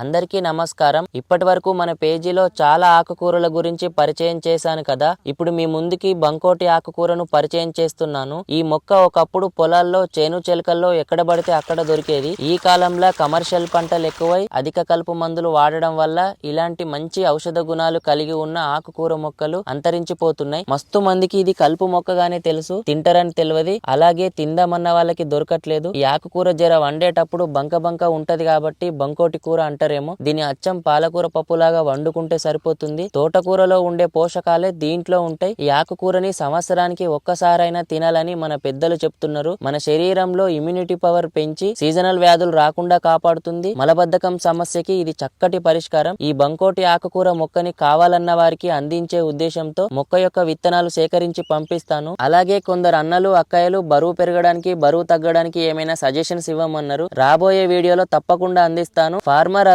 అందరికీ నమస్కారం. ఇప్పటి వరకు మన పేజీలో చాలా ఆకుకూరల గురించి పరిచయం చేశాను కదా. ఇప్పుడు మీ ముందుకి బంకోటి ఆకుకూరను పరిచయం చేస్తున్నాను. ఈ మొక్క ఒకప్పుడు పొలాల్లో చేను చెలకల్లో ఎక్కడ పడితే అక్కడ దొరికేది. ఈ కాలంలో కమర్షియల్ పంటలు ఎక్కువై అధిక కలుపు మందులు వాడడం వల్ల ఇలాంటి మంచి ఔషధ గుణాలు కలిగి ఉన్న ఆకుకూర మొక్కలు అంతరించిపోతున్నాయి. మస్తు మందికి ఇది కలుపు మొక్కగానే తెలుసు, తింటారని తెలియదు. అలాగే తిందామన్న వాళ్ళకి దొరకట్లేదు. ఈ ఆకుకూర జర వండేటప్పుడు బంక ఉంటది కాబట్టి బంకోటి కూర అంటారేమో. దీని అచ్చం పాలకూర పప్పులాగా వండుకుంటే సరిపోతుంది. తోటకూరలో ఉండే పోషకాలే దీంట్లో ఉంటాయి. ఈ ఆకుకూరని సంవత్సరానికి ఒక్కసారైనా తినాలని మన పెద్దలు చెప్తున్నారు. మన శరీరంలో ఇమ్యూనిటీ పవర్ పెంచి సీజనల్ వ్యాధులు రాకుండా కాపాడుతుంది. మలబద్ధకం సమస్యకి ఇది చక్కటి పరిష్కారం. ఈ బంకోటి ఆకుకూర మొక్కని కావాలన్న వారికి అందించే ఉద్దేశంతో మొక్క యొక్క విత్తనాలు సేకరించి పంపిస్తాను. అలాగే కొందరు అన్నలు అక్కయ్యలు బరువు పెరగడానికి బరువు తగ్గడానికి ఏమైనా సజెషన్స్ ఇవ్వమన్నారు. రాబోయే వీడియోలో తప్పకుండా అందిస్తాను. ఫార్మర్